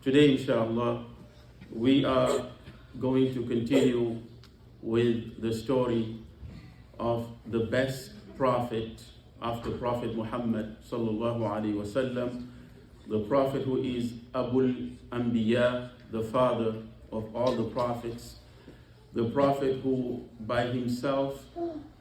Today, inshallah, we are going to continue with the story of the best prophet after Prophet Muhammad sallallahu alaihi wasallam, the prophet who is Abul Anbiya, the father of all the prophets, the prophet who by himself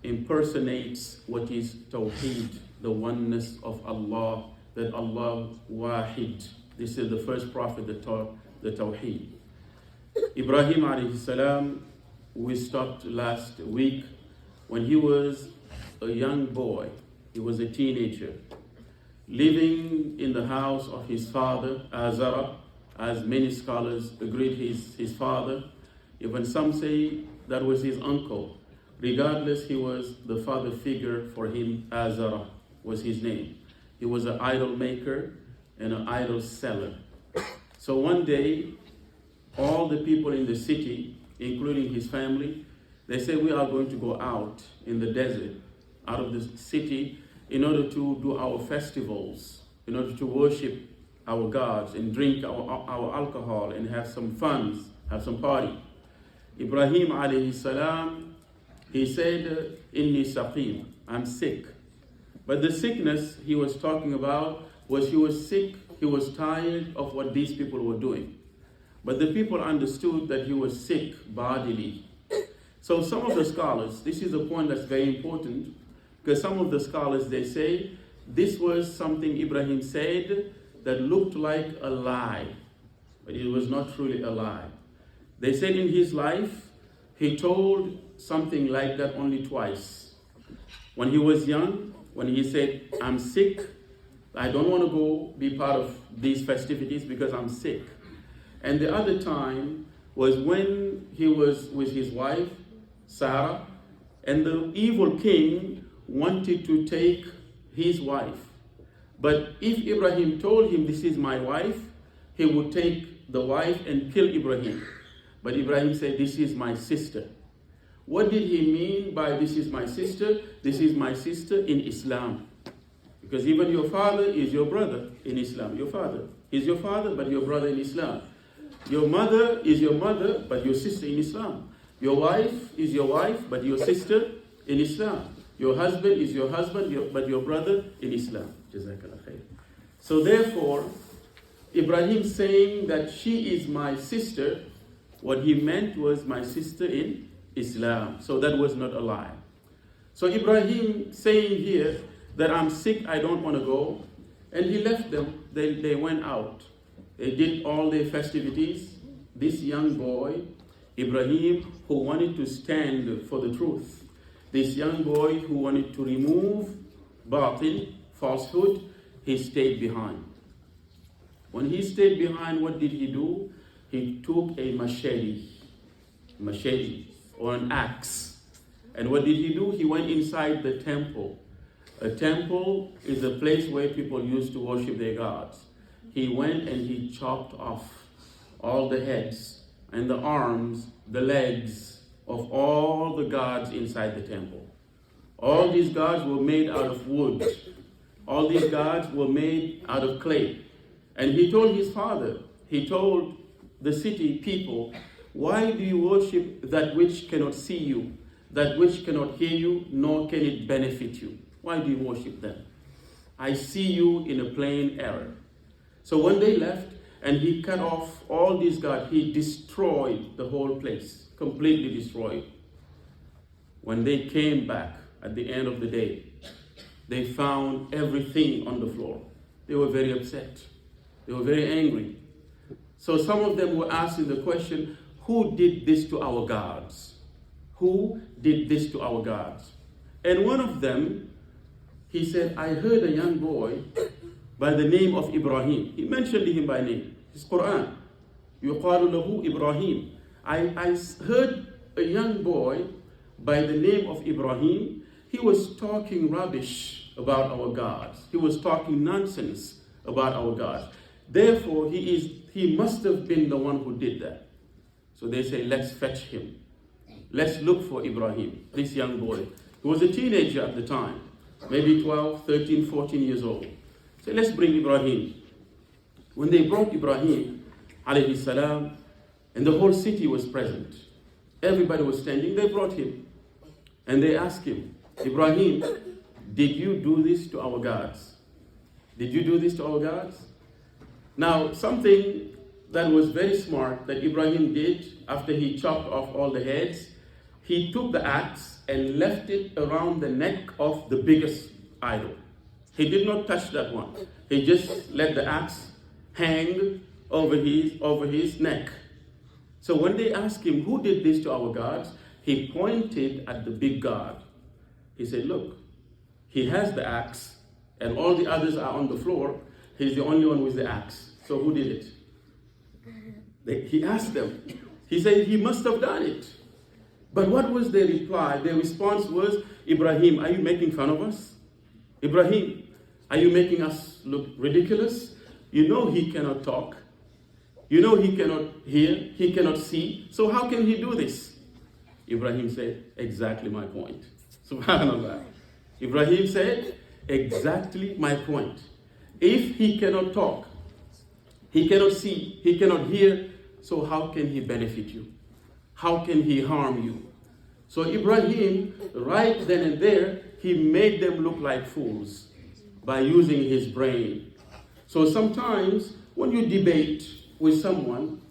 impersonates what is Tawheed, the oneness of Allah, that Allah Wahid. This is the first prophet that taught the Tawheed. Ibrahim alayhi salam, we stopped last week when he was a young boy. He was a teenager, living in the house of his father, Azara, as many scholars agreed his father. Even some say that was his uncle. Regardless, he was the father figure for him. Azara was his name. He was an idol maker and an idol seller. So one day, all the people in the city, including his family, they said, we are going to go out in the desert, out of the city, in order to do our festivals, in order to worship our gods and drink our alcohol and have some fun, have some party. Ibrahim alayhi salam, he said, Inni saqim, I'm sick. But the sickness he was talking about was he was sick, he was tired of what these people were doing. But the people understood that he was sick bodily. So some of the scholars, this is a point that's very important, because some of the scholars, they say, this was something Ibrahim said that looked like a lie, but it was not truly a lie. They said in his life, he told something like that only twice. When he was young, when he said, I'm sick, I don't want to go be part of these festivities because I'm sick. And the other time was when he was with his wife, Sarah, and the evil king wanted to take his wife. But if Ibrahim told him, this is my wife, he would take the wife and kill Ibrahim. But Ibrahim said, this is my sister. What did he mean by this is my sister? This is my sister in Islam. Because even your father is your brother in Islam. Your father is your father, but your brother in Islam. Your mother is your mother, but your sister in Islam. Your wife is your wife, but your sister in Islam. Your husband is your husband, but your brother in Islam. Jazakallah khair. So therefore, Ibrahim saying that she is my sister, what he meant was my sister in Islam. So that was not a lie. So Ibrahim saying here that I'm sick, I don't want to go. And he left them. They went out. They did all their festivities. This young boy, Ibrahim, who wanted to stand for the truth. This young boy who wanted to remove batil, falsehood, he stayed behind. When he stayed behind, what did he do? He took a machete or an axe. And what did he do? He went inside the temple. A temple is a place where people used to worship their gods. He went and he chopped off all the heads and the arms, the legs of all the gods inside the temple. All these gods were made out of wood. All these gods were made out of clay. And he told his father, he told the city people, why do you worship that which cannot see you, that which cannot hear you, nor can it benefit you? Why do you worship them? I see you in a plain error. So when they left and he cut off all these gods, he destroyed the whole place, completely destroyed. When they came back at the end of the day, they found everything on the floor. They were very upset. They were very angry. So some of them were asking the question, who did this to our gods? Who did this to our gods? And one of them, he said, I heard a young boy by the name of Ibrahim. He mentioned him by name. It's Qur'an. يُقَالُ لَهُ Ibrahim. I heard a young boy by the name of Ibrahim. He was talking rubbish about our gods. He was talking nonsense about our gods. Therefore, he must have been the one who did that. So they say, let's fetch him. Let's look for Ibrahim, this young boy. He was a teenager at the time, maybe 12, 13, 14 years old. So let's bring Ibrahim. When they brought Ibrahim, alayhi salam, and the whole city was present. Everybody was standing. They brought him. And they asked him, Ibrahim, did you do this to our gods? Did you do this to our gods? Now, something that was very smart that Ibrahim did after he chopped off all the heads, he took the axe and left it around the neck of the biggest idol. He did not touch that one. He just let the axe hang over his neck. So when they asked him, who did this to our gods? He pointed at the big god. He said, look, he has the axe and all the others are on the floor. He's the only one with the axe. So who did it? He asked them. He said he must have done it. But what was their reply? Their response was, Ibrahim, are you making fun of us? Ibrahim, are you making us look ridiculous? You know he cannot talk. You know he cannot hear. He cannot see. So how can he do this? Ibrahim said, exactly my point. Subhanallah. Ibrahim said, exactly my point. If he cannot talk, he cannot see, he cannot hear, so how can he benefit you? How can he harm you? So Ibrahim, right then and there, he made them look like fools by using his brain. So sometimes when you debate with someone,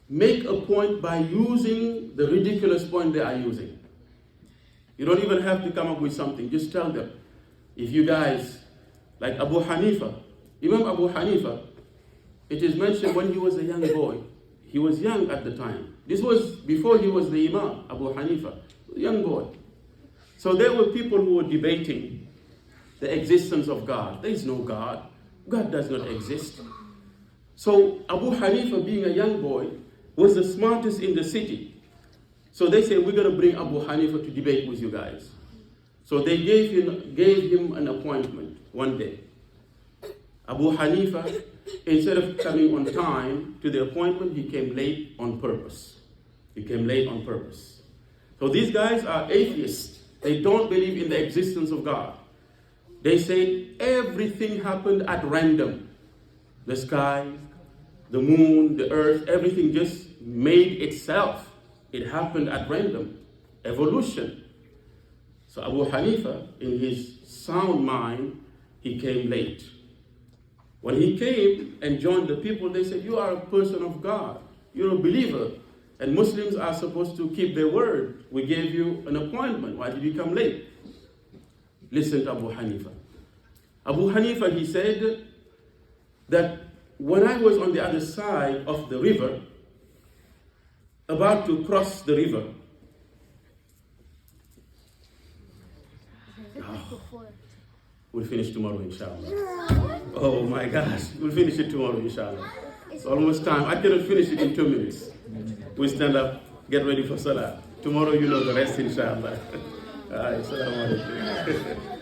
make a point by using the ridiculous point they are using. You don't even have to come up with something. Just tell them. If you guys, like Abu Hanifa, Imam Abu Hanifa, it is mentioned when he was a young boy. He was young at the time. This was before he was the Imam, Abu Hanifa, a young boy. So there were people who were debating the existence of God. There is no God. God does not exist. So Abu Hanifa, being a young boy, was the smartest in the city. So they said, we're going to bring Abu Hanifa to debate with you guys. So they gave him an appointment one day. Abu Hanifa, instead of coming on time to the appointment, he came late on purpose. He came late on purpose. So these guys are atheists. They don't believe in the existence of God. They say everything happened at random. The sky, the moon, the earth, everything just made itself. It happened at random. Evolution. So Abu Hanifa, in his sound mind, he came late. When he came and joined the people, they said, you are a person of God. You're a believer. And Muslims are supposed to keep their word. We gave you an appointment. Why did you come late? Listen to Abu Hanifa. Abu Hanifa, he said that when I was on the other side of the river, about to cross the river, we'll finish tomorrow, inshallah. Oh my gosh, we'll finish it tomorrow, inshallah. It's almost time. I cannot finish it in 2 minutes. We stand up, get ready for salah. Tomorrow you know the rest, inshallah. Assalamu alaikum.